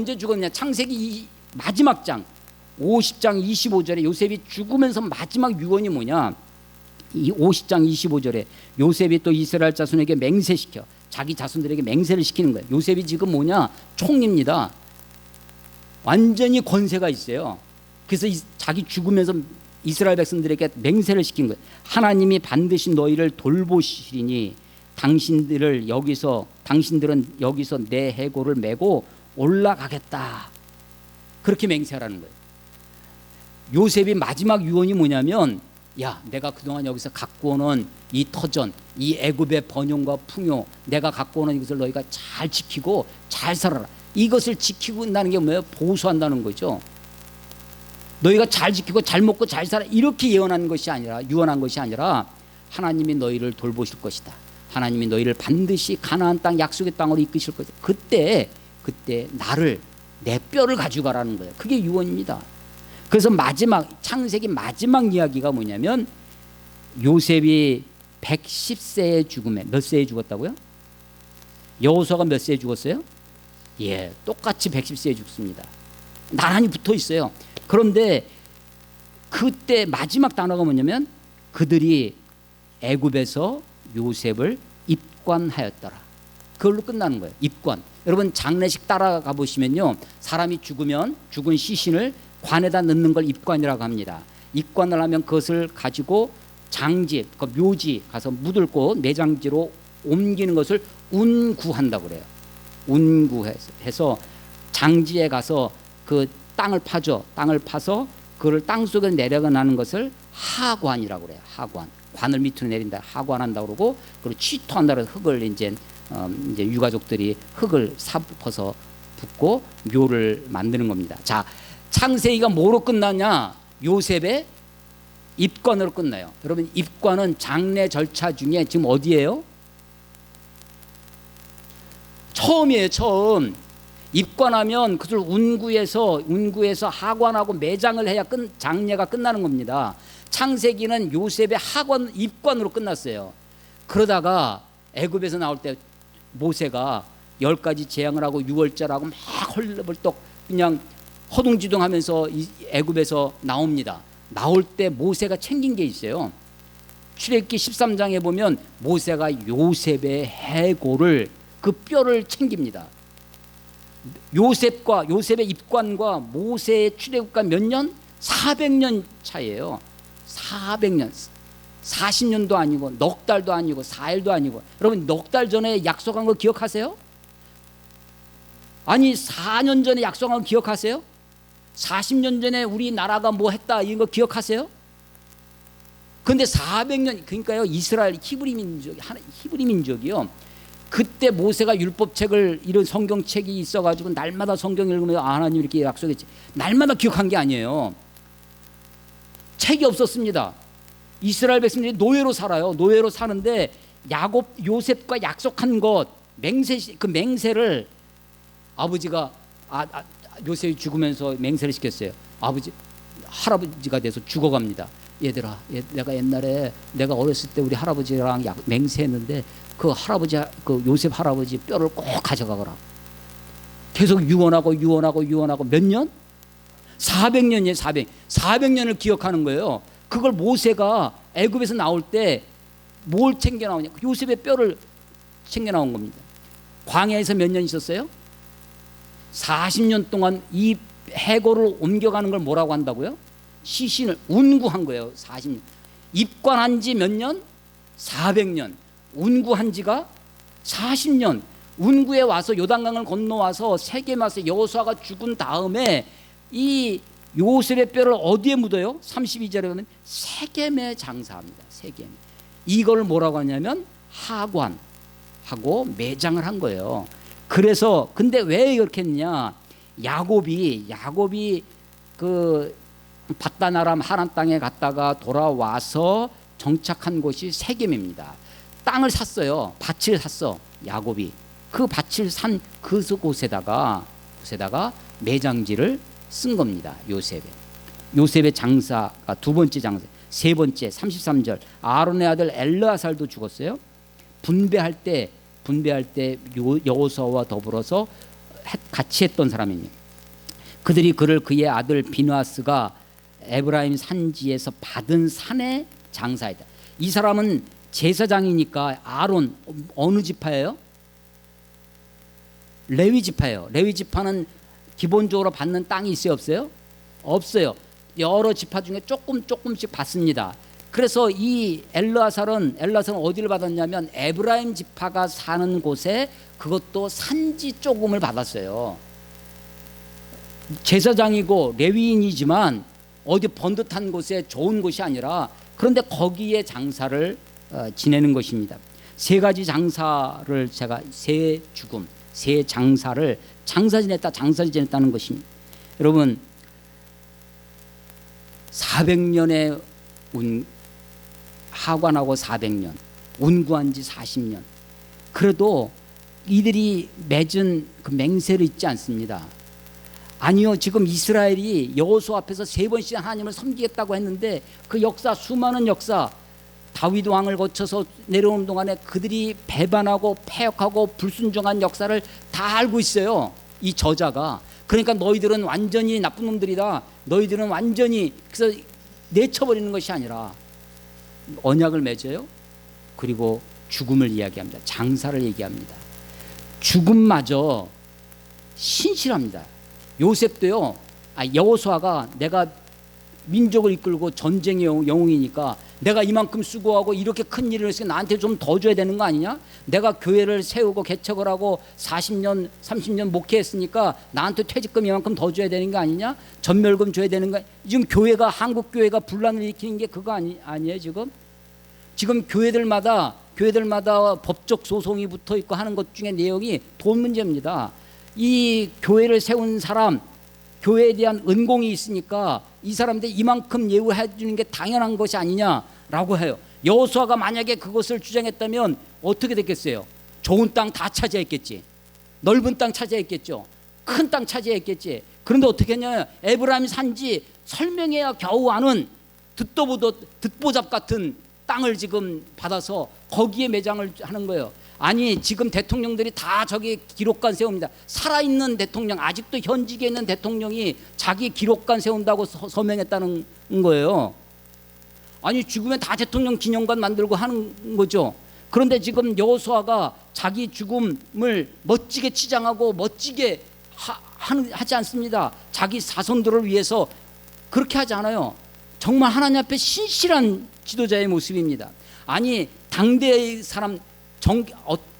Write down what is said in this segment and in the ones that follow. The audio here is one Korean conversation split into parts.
언제 죽었냐? 창세기 마지막 장 50장 25절에 요셉이 죽으면서 마지막 유언이 뭐냐? 이 50장 25절에 요셉이 또 이스라엘 자손에게 맹세시켜 자기 자손들에게 맹세를 시키는 거예요. 요셉이 지금 뭐냐? 총리입니다. 완전히 권세가 있어요. 그래서 자기 죽으면서 이스라엘 백성들에게 맹세를 시킨 거예요. 하나님이 반드시 너희를 돌보시리니 당신들은 여기서 내 해골을 메고 올라가겠다. 그렇게 맹세하라는 거예요. 요셉이 마지막 유언이 뭐냐면, 야, 내가 그동안 여기서 갖고 오는 이 터전, 이 애굽의 번영과 풍요, 내가 갖고 오는 이것을 너희가 잘 지키고 잘 살아라. 이것을 지키고 있다는 게 뭐예요? 보수한다는 거죠. 너희가 잘 지키고 잘 먹고 잘 살아, 이렇게 유언한 것이 아니라 하나님이 너희를 돌보실 것이다. 하나님이 너희를 반드시 가나안 땅, 약속의 땅으로 이끄실 것이다. 그때 나를, 내 뼈를 가져가라는 거예요. 그게 유언입니다. 그래서 창세기 마지막 이야기가 뭐냐면, 요셉이 110세의 죽음에, 몇 세에 죽었다고요? 여호수아가 몇 세에 죽었어요? 예, 똑같이 110세에 죽습니다. 나란히 붙어 있어요. 그런데 그때 마지막 단어가 뭐냐면, 그들이 애굽에서 요셉을 입관하였더라. 그걸로 끝나는 거예요. 입관. 여러분 장례식 따라가 보시면요, 사람이 죽으면 죽은 시신을 관에다 넣는 걸 입관이라고 합니다. 입관을 하면 그것을 가지고 장지, 그 묘지 가서 묻을 곳, 매장지로 옮기는 것을 운구한다고 그래요. 운구해서 장지에 가서 그 땅을 파죠. 땅을 파서 그걸 땅 속에 내려가는 것을 하관이라고 그래요. 하관. 관을 밑으로 내린다. 하관한다고 그러고, 그리고 취토한다고 해서 흙을 이제 유가족들이 흙을 사부어서 붓고 묘를 만드는 겁니다. 자, 창세기가 뭐로 끝나냐? 요셉의 입관으로 끝나요. 여러분, 입관은 장례 절차 중에 지금 어디예요? 처음이에요. 처음. 입관하면 그것을 운구해서 하관하고 매장을 해야 장례가 끝나는 겁니다. 창세기는 요셉의 입관으로 끝났어요. 그러다가 애굽에서 나올 때 모세가 10가지 재앙을 하고 유월절하고 막 헐레벌떡 그냥 허둥지둥하면서 애굽에서 나옵니다. 나올 때 모세가 챙긴 게 있어요. 출애굽기 13장에 보면 모세가 요셉의 해골을, 그 뼈를 챙깁니다. 요셉의 입관과 모세의 출애굽과 몇 년? 400년 차이에요. 400년. 40년도 아니고 넉 달도 아니고 4일도 아니고. 여러분, 넉 달 전에 약속한 거 기억하세요? 아니, 4년 전에 약속한 거 기억하세요? 40년 전에 우리나라가 뭐 했다, 이런 거 기억하세요? 근데 400년, 그러니까요, 이스라엘 히브리 민족이요, 그때 모세가 율법책을, 이런 성경책이 있어가지고 날마다 성경 읽으면서 하나님 이렇게 약속했지, 날마다 기억한 게 아니에요. 책이 없었습니다. 이스라엘 백성들이 노예로 살아요. 노예로 사는데 요셉과 약속한 것, 그 맹세를 아버지가 요셉이 죽으면서 맹세를 시켰어요. 할아버지가 돼서 죽어갑니다. 얘들아, 내가 옛날에 내가 어렸을 때 우리 할아버지랑 맹세했는데 그 요셉 할아버지 뼈를 꼭 가져가거라. 계속 유언하고 몇 년? 400년이에요. 400년을 기억하는 거예요. 그걸 모세가 애굽에서 나올 때 뭘 챙겨 나오냐? 요셉의 뼈를 챙겨 나온 겁니다. 광야에서 몇 년 있었어요? 40년 동안 이 해골을 옮겨가는 걸 뭐라고 한다고요? 시신을 운구한 거예요. 40년. 입관한 지 몇 년? 400년. 운구한 지가 40년. 운구에 와서 요단강을 건너와서 세겜에 와서 여호수아가 죽은 다음에 이 요셉의 뼈를 어디에 묻어요? 32절에 보면 세겜에 장사합니다. 세겜. 이걸 뭐라고 하냐면 하관하고 매장을 한 거예요. 그래서 근데 왜 이렇게 했냐? 야곱이 그 밧다나람 하란 땅에 갔다가 돌아와서 정착한 곳이 세겜입니다. 땅을 샀어요. 밭을 샀어. 야곱이 그 밭을 산 그곳에다가 매장지를 쓴 겁니다. 요셉의 장사가 두 번째 장사. 세 번째 33절 아론의 아들 엘르아살도 죽었어요. 분배할 때 여호수아와 더불어서 같이 했던 사람입니다. 그들이 그를 그의 아들 비누아스가 에브라임 산지에서 받은 산에 장사했다. 이 사람은 제사장이니까 아론 어느 지파예요? 레위 지파예요. 레위 지파는 기본적으로 받는 땅이 있어요, 없어요? 없어요. 여러 지파 중에 조금씩 받습니다. 그래서 이 엘르아살은 어디를 받았냐면 에브라임 지파가 사는 곳에 그것도 산지 조금을 받았어요. 제사장이고 레위인이지만 어디 번듯한 곳에 좋은 곳이 아니라 그런데 거기에 장사를 지내는 것입니다. 세 가지 장사를 제가 세 죽음, 세 장사를 장사 지냈다는 것입니다. 여러분 400년의 하관하고 400년, 운구한 지 40년. 그래도 이들이 맺은 그 맹세를 잊지 않습니다. 아니요, 지금 이스라엘이 여호수아 앞에서 3번씩 하나님을 섬기겠다고 했는데 그 역사, 수많은 역사, 다윗 왕을 거쳐서 내려오는 동안에 그들이 배반하고 패역하고 불순종한 역사를 다 알고 있어요, 이 저자가. 그러니까 너희들은 완전히 나쁜 놈들이다, 너희들은 완전히, 그래서 내쳐버리는 것이 아니라 언약을 맺어요. 그리고 죽음을 이야기합니다. 장사를 얘기합니다. 죽음마저 신실합니다. 요셉도요, 여호수아가 내가 민족을 이끌고 전쟁의 영웅이니까 내가 이만큼 수고하고 이렇게 큰 일을 했으니까 나한테 좀 더 줘야 되는 거 아니냐? 내가 교회를 세우고 개척을 하고 40년 30년 목회했으니까 나한테 퇴직금 이만큼 더 줘야 되는 거 아니냐? 전멸금 줘야 되는 거. 지금 교회가, 한국 교회가 분란을 일으키는 게 그거 아니에요 지금 교회들마다 법적 소송이 붙어 있고 하는 것 중에 내용이 돈 문제입니다. 이 교회를 세운 사람, 교회에 대한 은공이 있으니까 이 사람들 이만큼 예우해 주는 게 당연한 것이 아니냐라고 해요. 여호수아가 만약에 그것을 주장했다면 어떻게 됐겠어요? 좋은 땅 다 차지했겠지. 넓은 땅 차지했겠죠. 큰 땅 차지했겠지. 그런데 어떻게 했냐? 에브라임 산지 설명해야 겨우 아는 듣보잡 같은 땅을 지금 받아서 거기에 매장을 하는 거예요. 아니, 지금 대통령들이 다 저기 기록관 세웁니다. 살아있는 대통령, 아직도 현직에 있는 대통령이 자기 기록관 세운다고 서명했다는 거예요. 아니, 죽으면 다 대통령 기념관 만들고 하는 거죠. 그런데 지금 여호수아가 자기 죽음을 멋지게 치장하고 멋지게 하지 않습니다. 자기 자손들을 위해서 그렇게 하지 않아요. 정말 하나님 앞에 신실한 지도자의 모습입니다. 아니, 당대의 사람,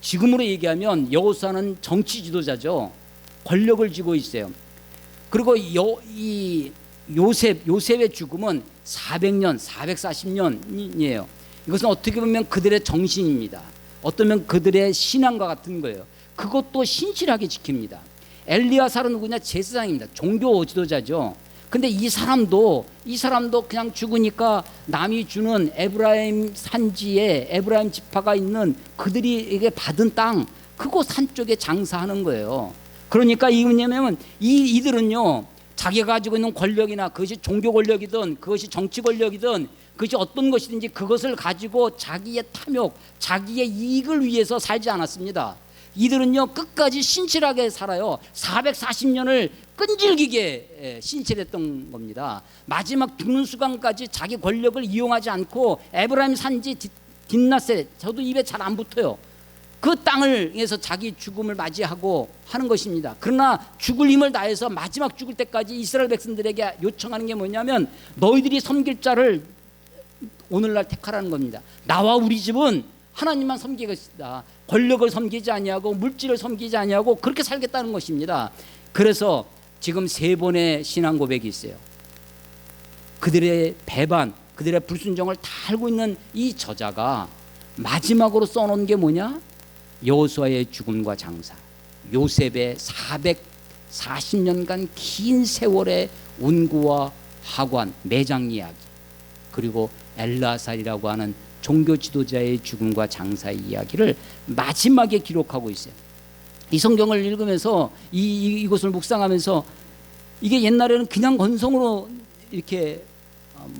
지금으로 얘기하면 여호수아는 정치 지도자죠. 권력을 쥐고 있어요. 그리고 이 요셉의 죽음은 400년, 440년이에요. 이것은 어떻게 보면 그들의 정신입니다. 어쩌면 그들의 신앙과 같은 거예요. 그것도 신실하게 지킵니다. 엘리야살은 누구냐? 제사장입니다. 종교 지도자죠. 근데 이 사람도 그냥 죽으니까 남이 주는 에브라임 산지에 에브라임 지파가 있는 그들이 받은 땅, 그거 산 쪽에 장사하는 거예요. 그러니까 이냐면 이들은요, 자기가 가지고 있는 권력이나 그것이 종교 권력이든 그것이 정치 권력이든 그것이 어떤 것이든지 그것을 가지고 자기의 탐욕, 자기의 이익을 위해서 살지 않았습니다. 이들은요, 끝까지 신실하게 살아요. 440년을 끈질기게 신실했던 겁니다. 마지막 죽는 순간까지 자기 권력을 이용하지 않고 에브라임 산지 딥나세, 저도 입에 잘 안 붙어요. 그 땅을 위해서 자기 죽음을 맞이하고 하는 것입니다. 그러나 죽을 힘을 다해서 마지막 죽을 때까지 이스라엘 백성들에게 요청하는 게 뭐냐면 너희들이 섬길 자를 오늘날 택하라는 겁니다. 나와 우리 집은 하나님만 섬기겠다. 권력을 섬기지 아니하고 물질을 섬기지 아니하고 그렇게 살겠다는 것입니다. 그래서 지금 3번의 신앙 고백이 있어요. 그들의 배반, 그들의 불순종을 다 알고 있는 이 저자가 마지막으로 써놓은 게 뭐냐? 여호수아의 죽음과 장사, 요셉의 440년간 긴 세월의 운구와 하관, 매장 이야기, 그리고 엘르아살이라고 하는 종교 지도자의 죽음과 장사의 이야기를 마지막에 기록하고 있어요. 이 성경을 읽으면서 이것을 묵상하면서 이게 옛날에는 그냥 건성으로 이렇게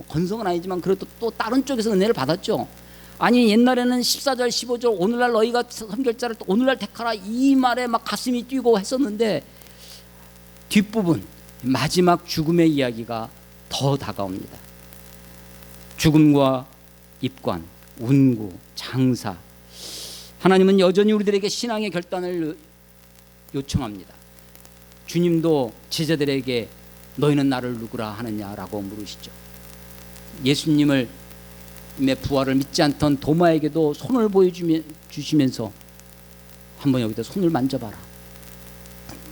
건성은 아니지만 그래도 또 다른 쪽에서 은혜를 받았죠. 아니, 옛날에는 14절 15절 오늘날 너희가 섬길 자를 오늘날 택하라 이 말에 막 가슴이 뛰고 했었는데 뒷부분 마지막 죽음의 이야기가 더 다가옵니다. 죽음과 입관, 운구, 장사. 하나님은 여전히 우리들에게 신앙의 결단을 요청합니다. 주님도 제자들에게 너희는 나를 누구라 하느냐라고 물으시죠. 예수님의 부활을 믿지 않던 도마에게도 손을 보여주시면서 한번 여기다 손을 만져봐라.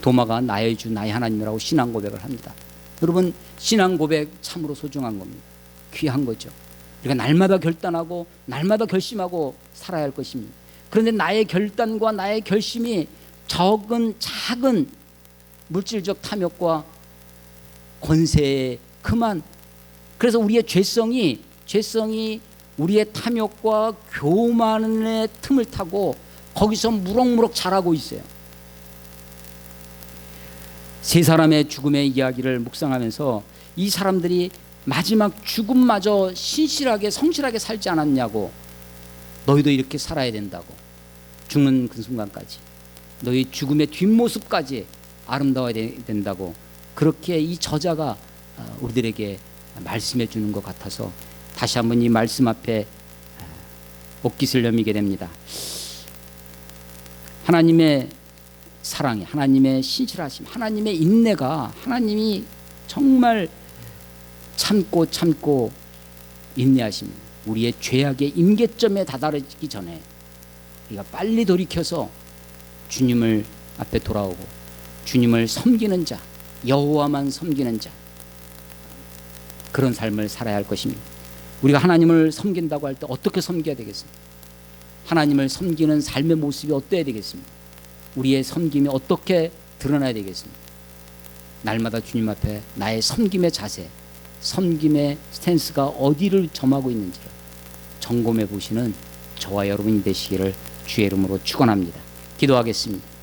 도마가 나의 주 나의 하나님이라고 신앙 고백을 합니다. 여러분, 신앙 고백 참으로 소중한 겁니다. 귀한 거죠. 우리가 날마다 결단하고 날마다 결심하고 살아야 할 것입니다. 그런데 나의 결단과 나의 결심이 작은 물질적 탐욕과 권세에 그만, 그래서 우리의 죄성이 우리의 탐욕과 교만의 틈을 타고 거기서 무럭무럭 자라고 있어요. 세 사람의 죽음의 이야기를 묵상하면서 이 사람들이 마지막 죽음마저 신실하게 성실하게 살지 않았냐고. 너희도 이렇게 살아야 된다고. 죽는 그 순간까지 너희 죽음의 뒷모습까지 아름다워야 된다고, 그렇게 이 저자가 우리들에게 말씀해 주는 것 같아서 다시 한번 이 말씀 앞에 옷깃을 여미게 됩니다. 하나님의 사랑이, 하나님의 신실하심, 하나님의 인내가, 하나님이 정말 참고 인내하십니다. 우리의 죄악의 임계점에 다다르기 전에 우리가 빨리 돌이켜서 주님을 앞에 돌아오고 주님을 섬기는 자, 여호와만 섬기는 자, 그런 삶을 살아야 할 것입니다. 우리가 하나님을 섬긴다고 할 때 어떻게 섬겨야 되겠습니까? 하나님을 섬기는 삶의 모습이 어때야 되겠습니까? 우리의 섬김이 어떻게 드러나야 되겠습니까? 날마다 주님 앞에 나의 섬김의 자세, 섬김의 스탠스가 어디를 점하고 있는지를 점검해 보시는 저와 여러분이 되시기를 주의 이름으로 축원합니다. 기도하겠습니다.